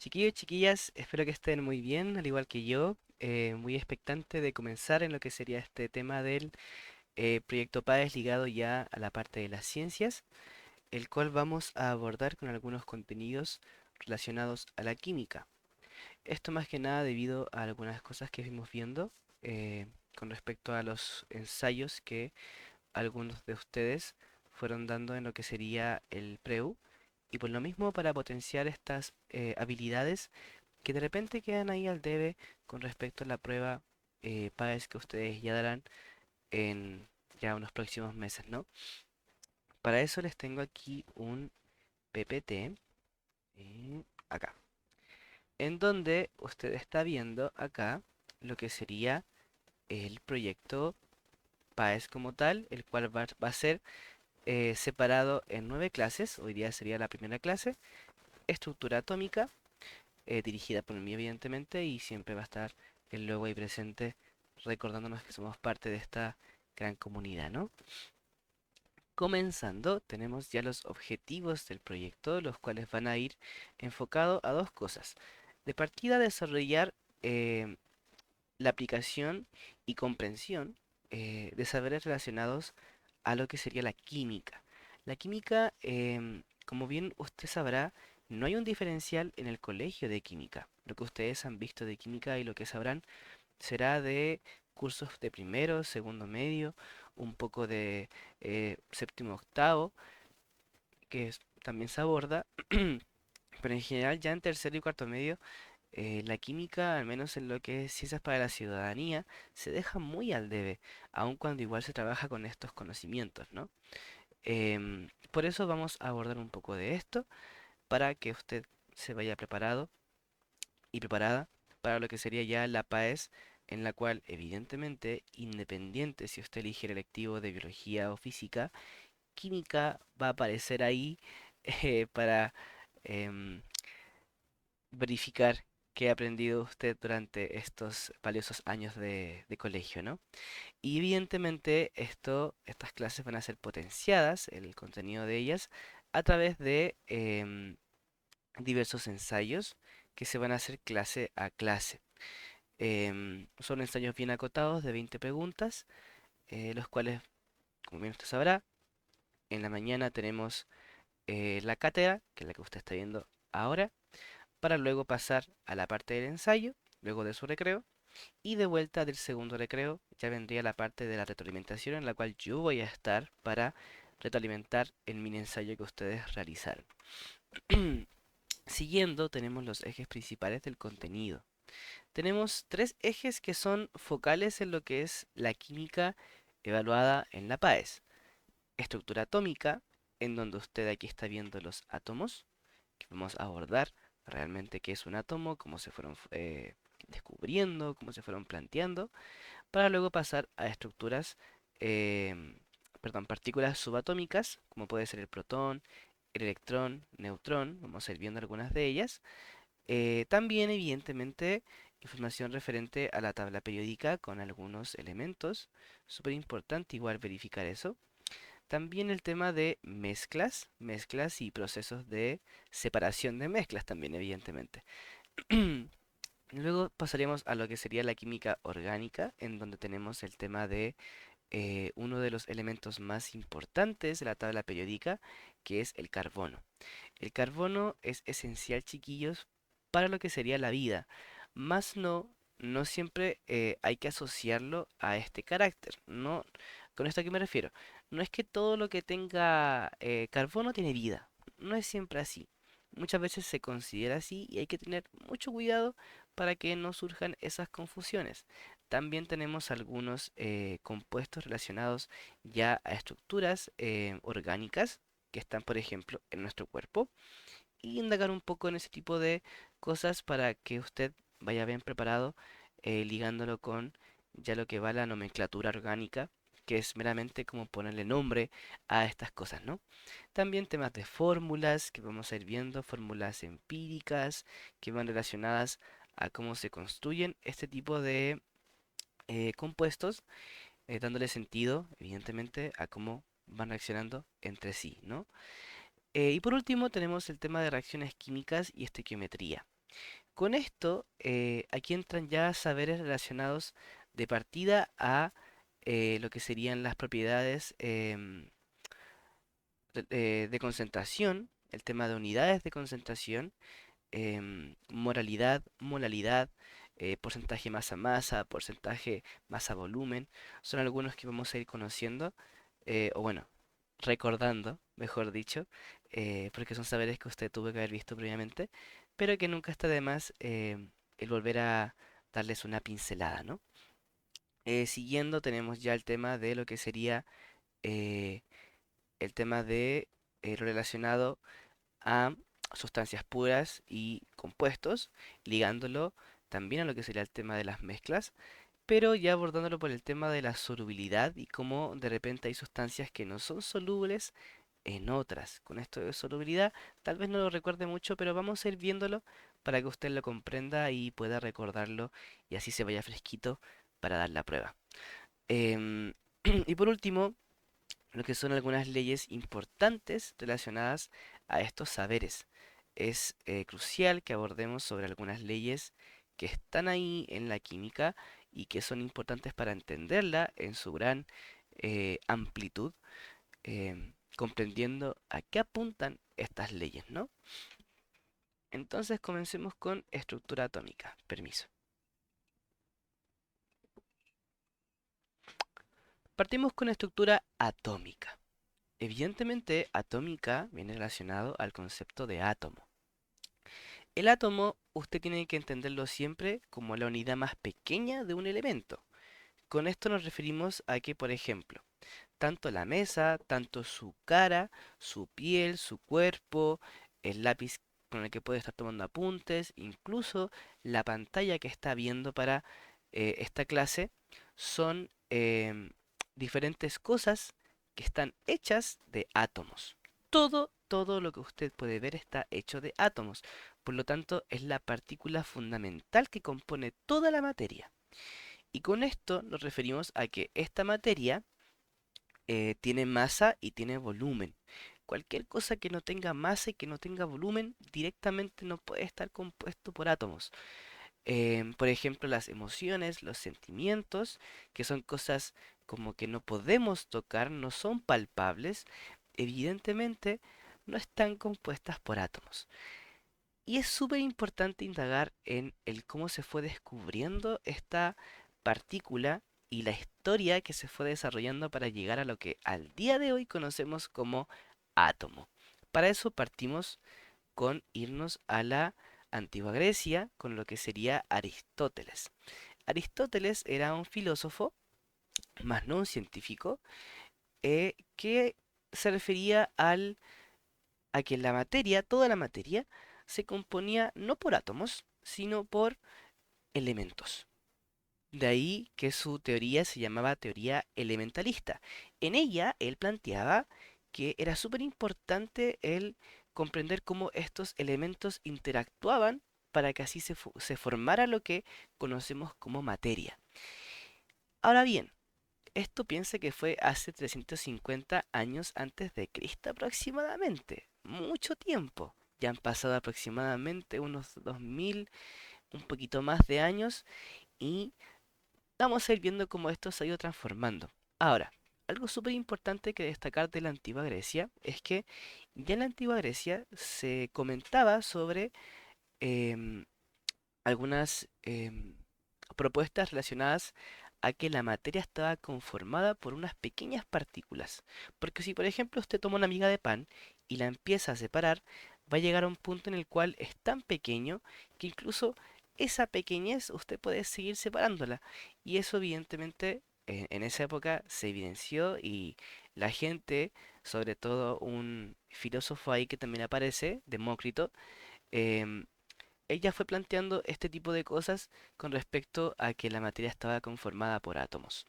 Chiquillos, chiquillas, espero que estén muy bien, al igual que yo, muy expectante de comenzar en lo que sería este tema del proyecto PAES ligado ya a la parte de las ciencias, el cual vamos a abordar con algunos contenidos relacionados a la química. Esto más que nada debido a algunas cosas que fuimos viendo con respecto a los ensayos que algunos de ustedes fueron dando en lo que sería el PREU, y por lo mismo para potenciar estas habilidades que de repente quedan ahí al debe con respecto a la prueba PAES que ustedes ya darán en ya unos próximos meses, ¿no? Para eso les tengo aquí un PPT acá, en donde usted está viendo acá lo que sería el proyecto PAES como tal, el cual va a ser separado en 9 clases. Hoy día sería la primera clase, estructura atómica, dirigida por mí evidentemente, y siempre va a estar el logo ahí presente recordándonos que somos parte de esta gran comunidad, ¿no? Comenzando, tenemos ya los objetivos del proyecto, los cuales van a ir enfocados a dos cosas. De partida, desarrollar la aplicación y comprensión de saberes relacionados a lo que sería la química. La química, como bien usted sabrá, no hay un diferencial en el colegio de química. Lo que ustedes han visto de química y lo que sabrán será de cursos de primero, segundo medio, un poco de séptimo, octavo, también se aborda, pero en general ya en tercero y cuarto medio la química, al menos en lo que es ciencias para la ciudadanía, se deja muy al debe, aun cuando igual se trabaja con estos conocimientos, ¿no? Por eso vamos a abordar un poco de esto para que usted se vaya preparado y preparada para lo que sería ya la PAES, en la cual evidentemente, independiente si usted elige el electivo de biología o física, química va a aparecer ahí para em, verificar qué ha aprendido usted durante estos valiosos años de colegio, ¿no? Y evidentemente estas clases van a ser potenciadas, el contenido de ellas, a través de diversos ensayos que se van a hacer clase a clase. Son ensayos bien acotados de 20 preguntas, los cuales, como bien usted sabrá, en la mañana tenemos la cátedra, que es la que usted está viendo ahora, para luego pasar a la parte del ensayo, luego de su recreo, y de vuelta del segundo recreo ya vendría la parte de la retroalimentación en la cual yo voy a estar para retroalimentar el mini ensayo que ustedes realizaron. Siguiendo, tenemos los ejes principales del contenido. Tenemos tres ejes que son focales en lo que es la química evaluada en la PAES. Estructura atómica, en donde usted aquí está viendo los átomos, que vamos a abordar realmente qué es un átomo, cómo se fueron descubriendo, cómo se fueron planteando, para luego pasar a estructuras, perdón, partículas subatómicas, como puede ser el protón, el electrón, neutrón, vamos a ir viendo algunas de ellas. También, evidentemente, información referente a la tabla periódica con algunos elementos, súper importante igual verificar eso. También el tema de mezclas, mezclas y procesos de separación de mezclas también, evidentemente. Luego pasaríamos a lo que sería la química orgánica, en donde tenemos el tema de uno de los elementos más importantes de la tabla periódica, que es el carbono. El carbono es esencial, chiquillos, para lo que sería la vida, más no siempre hay que asociarlo a este carácter. No, ¿con esto a qué me refiero? No es que todo lo que tenga carbono tiene vida, no es siempre así. Muchas veces se considera así y hay que tener mucho cuidado para que no surjan esas confusiones. También tenemos algunos compuestos relacionados ya a estructuras orgánicas que están, por ejemplo, en nuestro cuerpo, y indagar un poco en ese tipo de cosas para que usted vaya bien preparado, ligándolo con ya lo que va la nomenclatura orgánica, que es meramente como ponerle nombre a estas cosas, ¿no? También temas de fórmulas que vamos a ir viendo, fórmulas empíricas que van relacionadas a cómo se construyen este tipo de compuestos, dándole sentido, evidentemente, a cómo van reaccionando entre sí, ¿no? Y por último tenemos el tema de reacciones químicas y estequiometría. Con esto, aquí entran ya saberes relacionados de partida a lo que serían las propiedades de concentración, el tema de unidades de concentración, moralidad, molalidad, porcentaje masa-masa, porcentaje masa-volumen, son algunos que vamos a ir conociendo, o bueno, recordando, mejor dicho, porque son saberes que usted tuvo que haber visto previamente, pero que nunca está de más el volver a darles una pincelada, ¿no? Siguiendo tenemos ya el tema de lo que sería eh, el tema de lo relacionado a sustancias puras y compuestos, ligándolo también a lo que sería el tema de las mezclas, pero ya abordándolo por el tema de la solubilidad y cómo de repente hay sustancias que no son solubles en otras. Con esto de solubilidad, tal vez no lo recuerde mucho, pero vamos a ir viéndolo para que usted lo comprenda y pueda recordarlo y así se vaya fresquito para dar la prueba. Em, y por último, lo que son algunas leyes importantes relacionadas a estos saberes. Es crucial que abordemos sobre algunas leyes que están ahí en la química y que son importantes para entenderla en su gran amplitud, comprendiendo a qué apuntan estas leyes, ¿no? Entonces comencemos con estructura atómica. Permiso. Partimos con estructura atómica. Evidentemente, atómica viene relacionado al concepto de átomo. El átomo usted tiene que entenderlo siempre como la unidad más pequeña de un elemento. Con esto nos referimos a que, por ejemplo, tanto la mesa, tanto su cara, su piel, su cuerpo, el lápiz con el que puede estar tomando apuntes, incluso la pantalla que está viendo para esta clase, son diferentes cosas que están hechas de átomos. Todo lo que usted puede ver está hecho de átomos. Por lo tanto, es la partícula fundamental que compone toda la materia. Y con esto nos referimos a que esta materia tiene masa y tiene volumen. Cualquier cosa que no tenga masa y que no tenga volumen directamente no puede estar compuesto por átomos. Por ejemplo, las emociones, los sentimientos, que son cosas como que no podemos tocar, no son palpables, evidentemente no están compuestas por átomos. Y es súper importante indagar en el cómo se fue descubriendo esta partícula y la historia que se fue desarrollando para llegar a lo que al día de hoy conocemos como átomo. Para eso partimos con irnos a la antigua Grecia, con lo que sería Aristóteles. Aristóteles era un filósofo, más no un científico, que se refería a que la materia, toda la materia, se componía no por átomos, sino por elementos. De ahí que su teoría se llamaba teoría elementalista. En ella él planteaba que era súper importante el comprender cómo estos elementos interactuaban para que así se formara lo que conocemos como materia. Ahora bien, esto piensa que fue hace 350 años antes de Cristo aproximadamente. Mucho tiempo. Ya han pasado aproximadamente unos 2000, un poquito más de años y vamos a ir viendo cómo esto se ha ido transformando. Ahora, algo súper importante que destacar de la antigua Grecia es que ya en la antigua Grecia se comentaba sobre em, algunas propuestas relacionadas a que la materia estaba conformada por unas pequeñas partículas. Porque si por ejemplo usted toma una miga de pan y la empieza a separar, va a llegar a un punto en el cual es tan pequeño que incluso esa pequeñez usted puede seguir separándola. Y eso evidentemente en esa época se evidenció y la gente, sobre todo un filósofo ahí que también aparece, Demócrito, em, ella fue planteando este tipo de cosas con respecto a que la materia estaba conformada por átomos.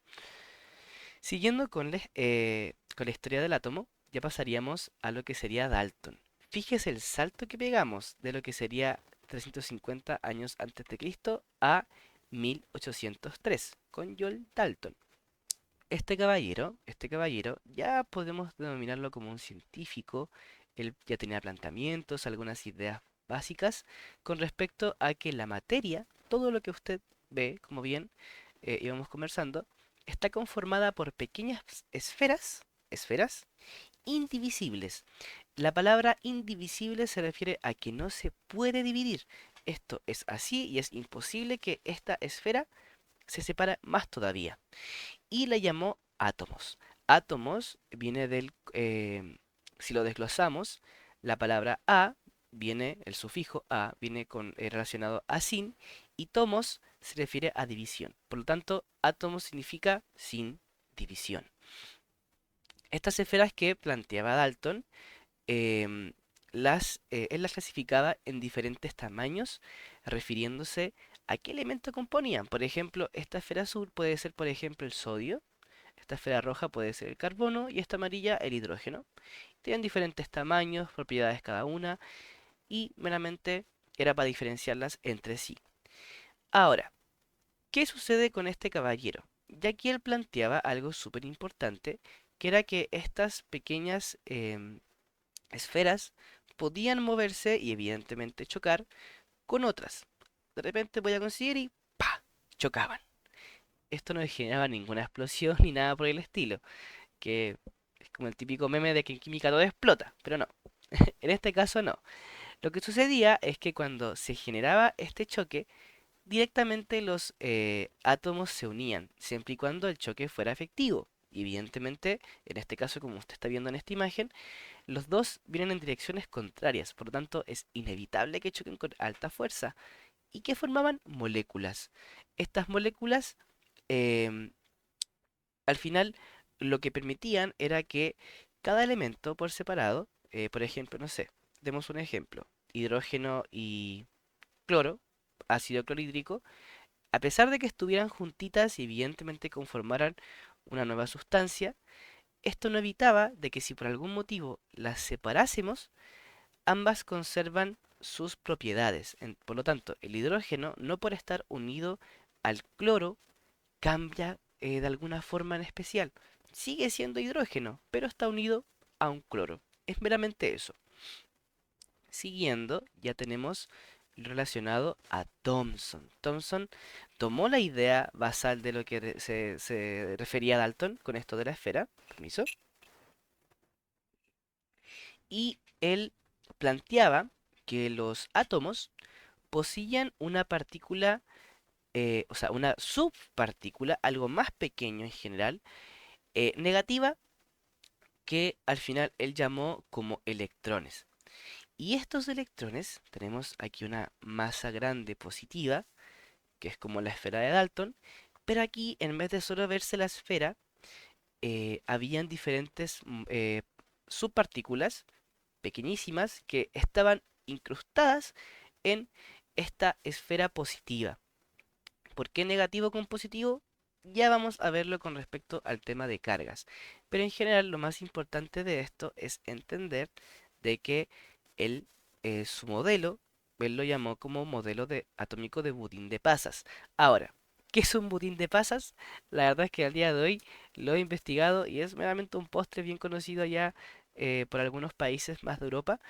Siguiendo con la historia del átomo, ya pasaríamos a lo que sería Dalton. Fíjese el salto que pegamos de lo que sería 350 años antes de Cristo a 1803 con John Dalton. Este caballero ya podemos denominarlo como un científico. Él ya tenía planteamientos, algunas ideas básicas con respecto a que la materia, todo lo que usted ve, como bien íbamos conversando, está conformada por pequeñas esferas indivisibles. La palabra indivisible se refiere a que no se puede dividir. Esto es así y es imposible que esta esfera se separe más todavía. Y la llamó átomos. Átomos viene si lo desglosamos, la palabra a viene, el sufijo a viene relacionado a sin, y tomos se refiere a división. Por lo tanto, átomos significa sin división. Estas esferas que planteaba Dalton, em, él las clasificaba en diferentes tamaños, refiriéndose a qué elemento componían. Por ejemplo, esta esfera azul puede ser, por ejemplo, el sodio, esta esfera roja puede ser el carbono y esta amarilla el hidrógeno. Tienen diferentes tamaños, propiedades cada una y meramente era para diferenciarlas entre sí. Ahora, ¿qué sucede con este caballero? Ya que él planteaba algo súper importante, que era que estas pequeñas esferas podían moverse y evidentemente chocar con otras. De repente voy a conseguir y ¡pa! Chocaban. Esto no generaba ninguna explosión ni nada por el estilo, que es como el típico meme de que en química todo explota, pero no. En este caso no. Lo que sucedía es que cuando se generaba este choque, directamente los átomos se unían, siempre y cuando el choque fuera efectivo. Y evidentemente, en este caso, como usted está viendo en esta imagen, los dos vienen en direcciones contrarias, por lo tanto es inevitable que choquen con alta fuerza. ¿Y que formaban? Moléculas. Estas moléculas, em, al final, lo que permitían era que cada elemento por separado, por ejemplo, no sé, demos un ejemplo, hidrógeno y cloro, ácido clorhídrico, a pesar de que estuvieran juntitas y evidentemente conformaran una nueva sustancia, esto no evitaba de que si por algún motivo las separásemos, ambas conservan sus propiedades. Por lo tanto, el hidrógeno, no por estar unido al cloro, cambia de alguna forma en especial. Sigue siendo hidrógeno, pero está unido a un cloro. Es meramente eso. Siguiendo, ya tenemos relacionado a Thomson. Thomson tomó la idea basal de lo que se refería a Dalton con esto de la esfera. Permiso. Y él planteaba que los átomos poseían una partícula, o sea, una subpartícula, algo más pequeño en general, negativa, que al final él llamó como electrones. Y estos electrones, tenemos aquí una masa grande positiva, que es como la esfera de Dalton, pero aquí en vez de solo verse la esfera, habían diferentes subpartículas pequeñísimas que estaban incrustadas en esta esfera positiva. ¿Por qué negativo con positivo? Ya vamos a verlo con respecto al tema de cargas. Pero en general lo más importante de esto es entender de que su modelo, él lo llamó como modelo atómico de budín de pasas. Ahora, ¿qué es un budín de pasas? La verdad es que al día de hoy lo he investigado y es meramente un postre bien conocido allá por algunos países más de Europa,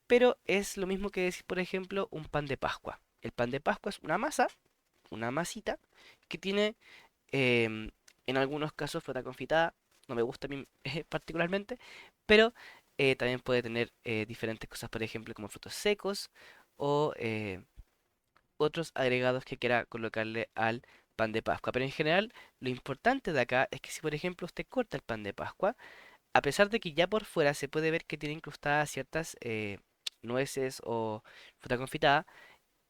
pero es lo mismo que decir, por ejemplo, un pan de Pascua. El pan de Pascua es una masa, una masita, que tiene em, en algunos casos fruta confitada, no me gusta a mí particularmente, pero también puede tener diferentes cosas, por ejemplo, como frutos secos o otros agregados que quiera colocarle al pan de Pascua. Pero en general, lo importante de acá es que si, por ejemplo, usted corta el pan de Pascua, a pesar de que ya por fuera se puede ver que tiene incrustadas ciertas nueces o fruta confitada,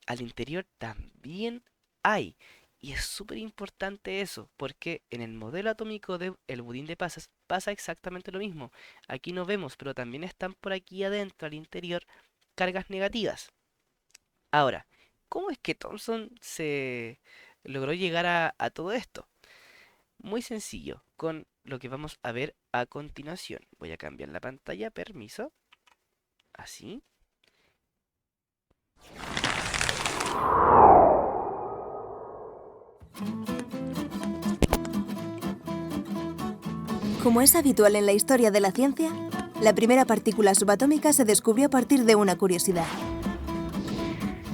al interior también hay. Y es súper importante eso, porque en el modelo atómico del budín de pasas pasa exactamente lo mismo. Aquí no vemos, pero también están por aquí adentro, al interior, cargas negativas. Ahora, ¿cómo es que Thomson se logró llegar a todo esto? Muy sencillo, con lo que vamos a ver a continuación. Voy a cambiar la pantalla, permiso. Así. Como es habitual en la historia de la ciencia, la primera partícula subatómica se descubrió a partir de una curiosidad.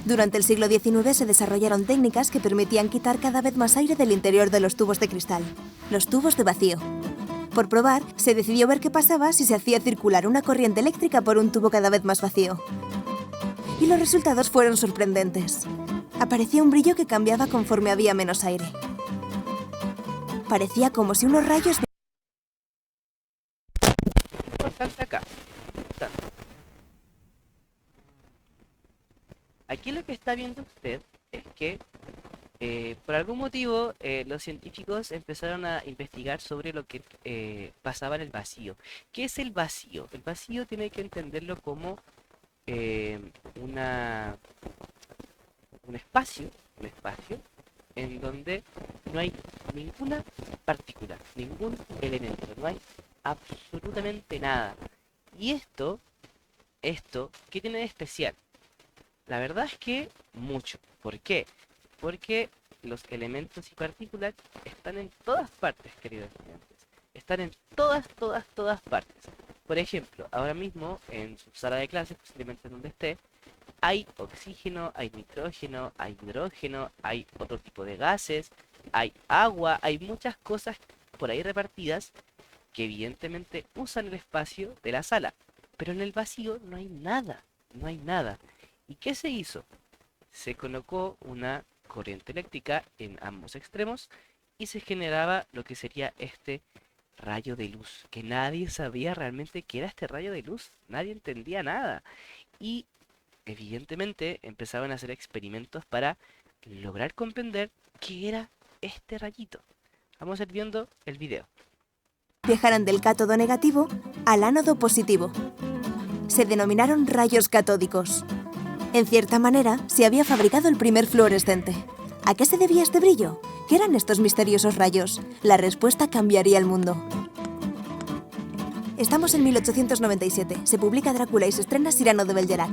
Durante el siglo XIX se desarrollaron técnicas que permitían quitar cada vez más aire del interior de los tubos de cristal, los tubos de vacío. Por probar, se decidió ver qué pasaba si se hacía circular una corriente eléctrica por un tubo cada vez más vacío. Y los resultados fueron sorprendentes. Aparecía un brillo que cambiaba conforme había menos aire. Parecía como si unos rayos... Importante acá. Importante. Aquí lo que está viendo usted es que por algún motivo los científicos empezaron a investigar sobre lo que pasaba en el vacío. ¿Qué es el vacío? El vacío tiene que entenderlo como eh, una, un espacio en donde no hay ninguna partícula, ningún elemento, no hay absolutamente nada. Y esto, ¿qué tiene de especial? La verdad es que mucho. ¿Por qué? Porque los elementos y partículas están en todas partes, queridos estudiantes. Están en todas partes. Por ejemplo, ahora mismo en su sala de clases, posiblemente donde esté, hay oxígeno, hay nitrógeno, hay hidrógeno, hay otro tipo de gases, hay agua, hay muchas cosas por ahí repartidas que evidentemente usan el espacio de la sala. Pero en el vacío no hay nada, no hay nada. ¿Y qué se hizo? Se colocó una corriente eléctrica en ambos extremos y se generaba lo que sería este rayo de luz, que nadie sabía realmente qué era este rayo de luz, nadie entendía nada. Y evidentemente empezaron a hacer experimentos para lograr comprender qué era este rayito. Vamos a ir viendo el video. viajaran del cátodo negativo al ánodo positivo. Se denominaron rayos catódicos. En cierta manera, se había fabricado el primer fluorescente. ¿A qué se debía este brillo? ¿Qué eran estos misteriosos rayos? La respuesta cambiaría el mundo. Estamos en 1897. Se publica Drácula y se estrena Cyrano de Bergerac.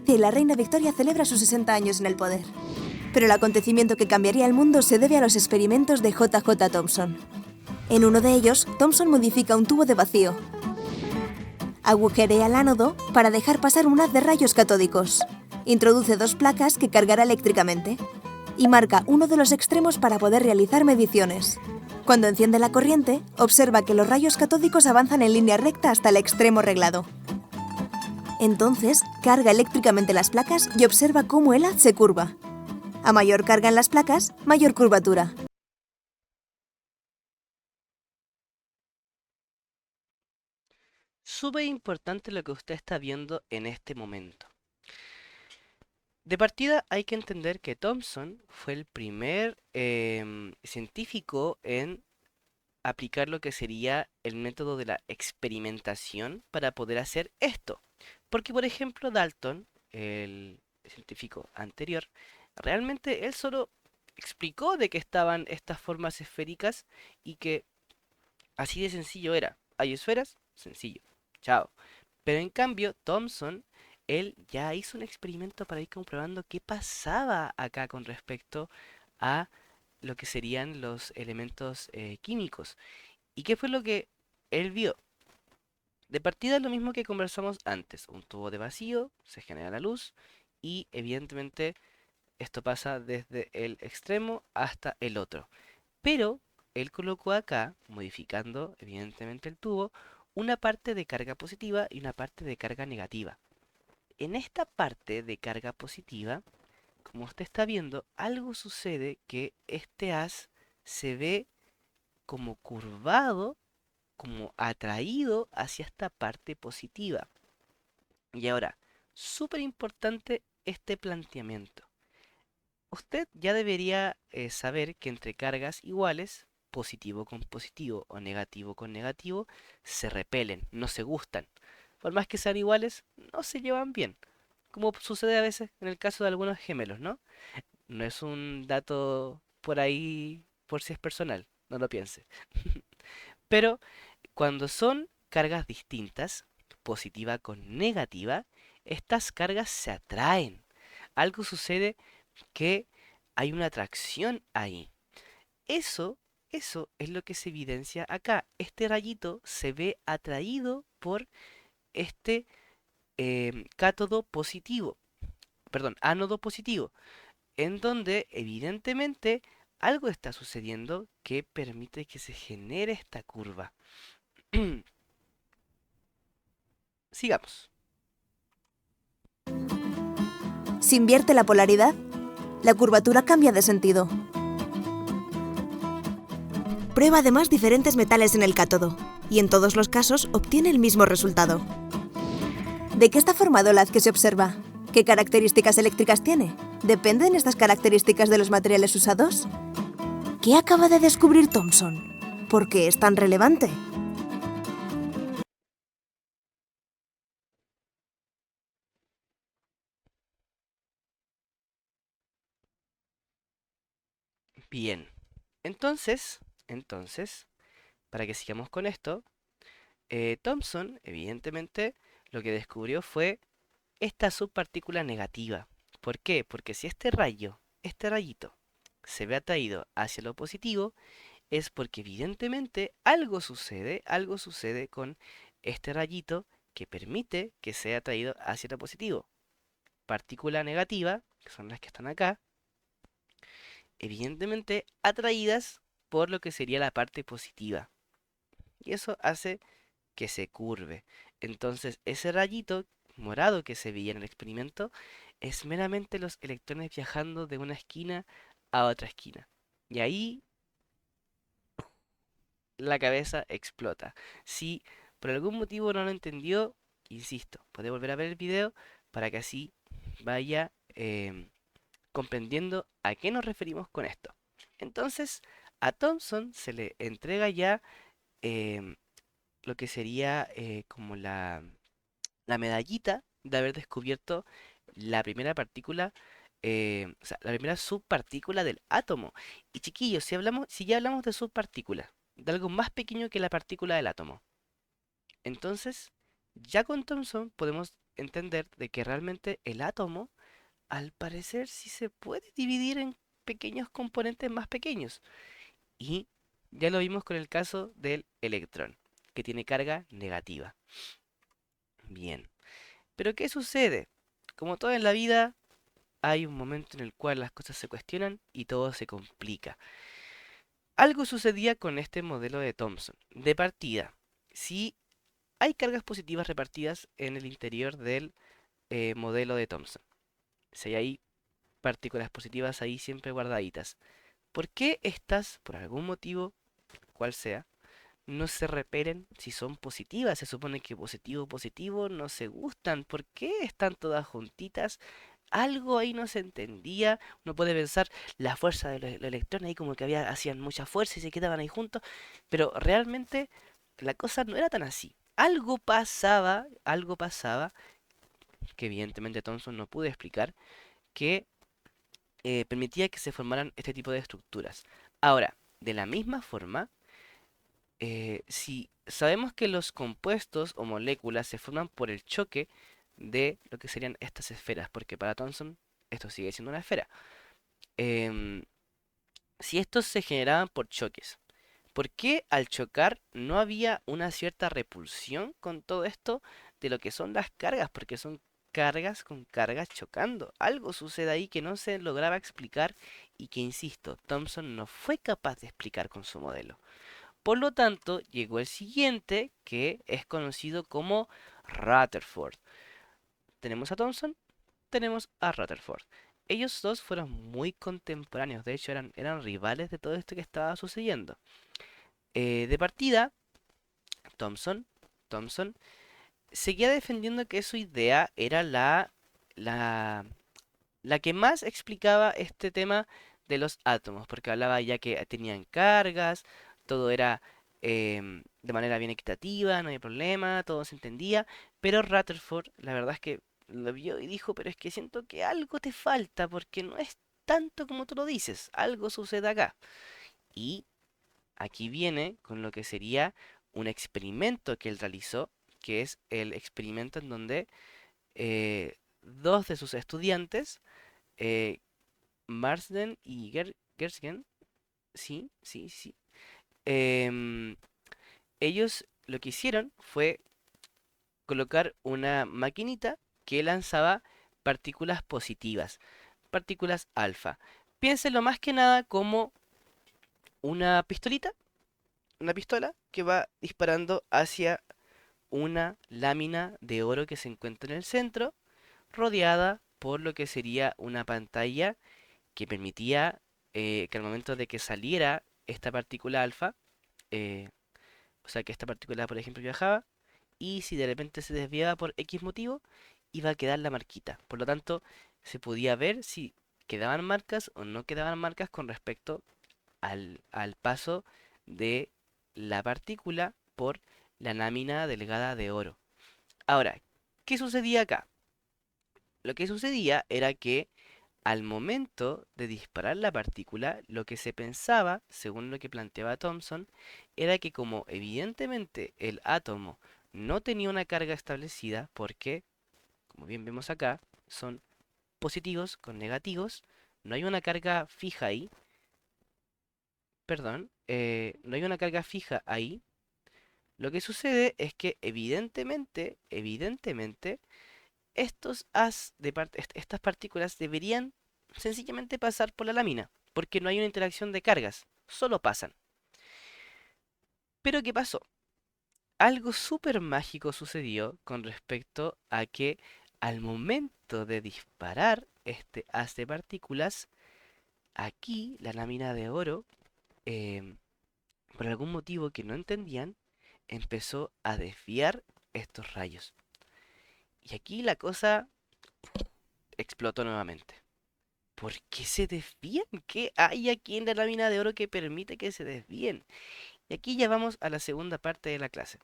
Y la reina Victoria celebra sus 60 años en el poder. Pero el acontecimiento que cambiaría el mundo se debe a los experimentos de J.J. Thomson. En uno de ellos, Thomson modifica un tubo de vacío. Agujerea el ánodo para dejar pasar un haz de rayos catódicos. Introduce dos placas que cargará eléctricamente. Y marca uno de los extremos para poder realizar mediciones. Cuando enciende la corriente, observa que los rayos catódicos avanzan en línea recta hasta el extremo reglado. Entonces, carga eléctricamente las placas y observa cómo el haz se curva. A mayor carga en las placas, mayor curvatura. Súper importante lo que usted está viendo en este momento. De partida hay que entender que Thomson fue el primer científico en aplicar lo que sería el método de la experimentación para poder hacer esto. Porque, por ejemplo, Dalton, el científico anterior, realmente él solo explicó de que estaban estas formas esféricas y que así de sencillo era. ¿Hay esferas? Sencillo. Chao. Pero en cambio, Thomson, él ya hizo un experimento para ir comprobando qué pasaba acá con respecto a lo que serían los elementos químicos. ¿Y qué fue lo que él vio? De partida es lo mismo que conversamos antes. Un tubo de vacío, se genera la luz y evidentemente esto pasa desde el extremo hasta el otro. Pero él colocó acá, modificando evidentemente el tubo, una parte de carga positiva y una parte de carga negativa. En esta parte de carga positiva, como usted está viendo, algo sucede que este haz se ve como curvado, como atraído hacia esta parte positiva. Y ahora, súper importante este planteamiento. Usted ya debería saber que entre cargas iguales, positivo con positivo o negativo con negativo, se repelen, no se gustan. Por más que sean iguales, no se llevan bien. Como sucede a veces en el caso de algunos gemelos, ¿no? No es un dato por ahí por si es personal, no lo piense. Pero cuando son cargas distintas, positiva con negativa, estas cargas se atraen. Algo sucede que hay una atracción ahí. Eso, eso es lo que se evidencia acá. Este rayito se ve atraído por este cátodo positivo. perdón, ánodo positivo, en donde evidentemente algo está sucediendo que permite que se genere esta curva. Sigamos. Si invierte la polaridad, la curvatura cambia de sentido. Prueba además diferentes metales en el cátodo, y en todos los casos obtiene el mismo resultado. ¿De qué está formado el haz que se observa? ¿Qué características eléctricas tiene? ¿Dependen estas características de los materiales usados? ¿Qué acaba de descubrir Thomson? ¿Por qué es tan relevante? Bien. Entonces, para que sigamos con esto, Thomson, evidentemente, lo que descubrió fue esta subpartícula negativa. ¿Por qué? Porque si este rayito, se ve atraído hacia lo positivo, es porque evidentemente algo sucede con este rayito que permite que sea atraído hacia lo positivo. Partícula negativa, que son las que están acá, evidentemente atraídas por lo que sería la parte positiva. Y eso hace que se curve. Entonces, ese rayito morado que se veía en el experimento es meramente los electrones viajando de una esquina a otra esquina. Y ahí la cabeza explota. Si por algún motivo no lo entendió, insisto, puede volver a ver el video para que así vaya comprendiendo a qué nos referimos con esto. Entonces, a Thomson se le entrega ya em, lo que sería como la medallita de haber descubierto la primera partícula, o sea, la primera subpartícula del átomo. Y chiquillos, si ya hablamos de subpartículas, de algo más pequeño que la partícula del átomo, entonces ya con Thomson podemos entender de que realmente el átomo, al parecer, sí se puede dividir en pequeños componentes más pequeños. Y ya lo vimos con el caso del electrón, que tiene carga negativa. Bien. Pero ¿qué sucede? Como todo en la vida, hay un momento en el cual las cosas se cuestionan y todo se complica. Algo sucedía con este modelo de Thomson. De partida, si hay cargas positivas repartidas en el interior del modelo de Thomson, si hay partículas positivas ahí siempre guardaditas, ¿por qué estas, por algún motivo, cual sea, no se repelen si son positivas? Se supone que positivo, positivo no se gustan. ¿Por qué están todas juntitas? Algo ahí no se entendía. Uno puede pensar la fuerza de los electrones ahí como que hacían mucha fuerza y se quedaban ahí juntos, pero realmente la cosa no era tan así. Algo pasaba, que evidentemente Thomson no pudo explicar, que permitía que se formaran este tipo de estructuras. Ahora, de la misma forma, si sabemos que los compuestos o moléculas se forman por el choque de lo que serían estas esferas, porque para Thomson esto sigue siendo una esfera. em, si estos se generaban por choques, ¿por qué al chocar no había una cierta repulsión con todo esto de lo que son las cargas? Porque son cargas con cargas chocando. Algo sucede ahí que no se lograba explicar y que, insisto, Thomson no fue capaz de explicar con su modelo. Por lo tanto, llegó el siguiente, que es conocido como Rutherford. Tenemos a Thomson, tenemos a Rutherford. Ellos dos fueron muy contemporáneos, de hecho eran rivales de todo esto que estaba sucediendo. De partida, Thomson, Thomson seguía defendiendo que su idea era la, la que más explicaba este tema de los átomos, porque hablaba ya que tenían cargas, todo era de manera bien equitativa, no había problema, todo se entendía, pero Rutherford, la verdad es que lo vio y dijo, pero es que siento que algo te falta, porque no es tanto como tú lo dices, algo sucede acá. Y aquí viene con lo que sería un experimento que él realizó, que es el experimento en donde dos de sus estudiantes, eh, Marsden y Gersgen, sí, sí, sí, em, ellos lo que hicieron fue colocar una maquinita que lanzaba partículas positivas, partículas alfa. Piénsenlo más que nada como una pistolita, una pistola que va disparando hacia una lámina de oro que se encuentra en el centro, rodeada por lo que sería una pantalla que permitía que al momento de que saliera esta partícula alfa, eh, o sea que esta partícula, por ejemplo, viajaba, y si de repente se desviaba por X motivo, iba a quedar la marquita. Por lo tanto, se podía ver si quedaban marcas o no quedaban marcas con respecto al paso de la partícula por la lámina delgada de oro. Ahora, ¿qué sucedía acá? Lo que sucedía era que al momento de disparar la partícula, lo que se pensaba, según lo que planteaba Thomson, era que como evidentemente el átomo no tenía una carga establecida, porque, como bien vemos acá, son positivos con negativos, no hay una carga fija ahí, perdón, no hay una carga fija ahí, lo que sucede es que evidentemente, estas partículas deberían sencillamente pasar por la lámina, porque no hay una interacción de cargas, solo pasan. Pero ¿qué pasó? Algo súper mágico sucedió con respecto a que al momento de disparar este haz de partículas, aquí la lámina de oro, em, por algún motivo que no entendían, empezó a desviar estos rayos. Y aquí la cosa explotó nuevamente. ¿Por qué se desvían? ¿Qué hay aquí en la lámina de oro que permite que se desvíen? Y aquí ya vamos a la segunda parte de la clase.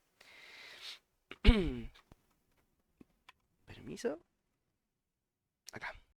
Permiso. Acá.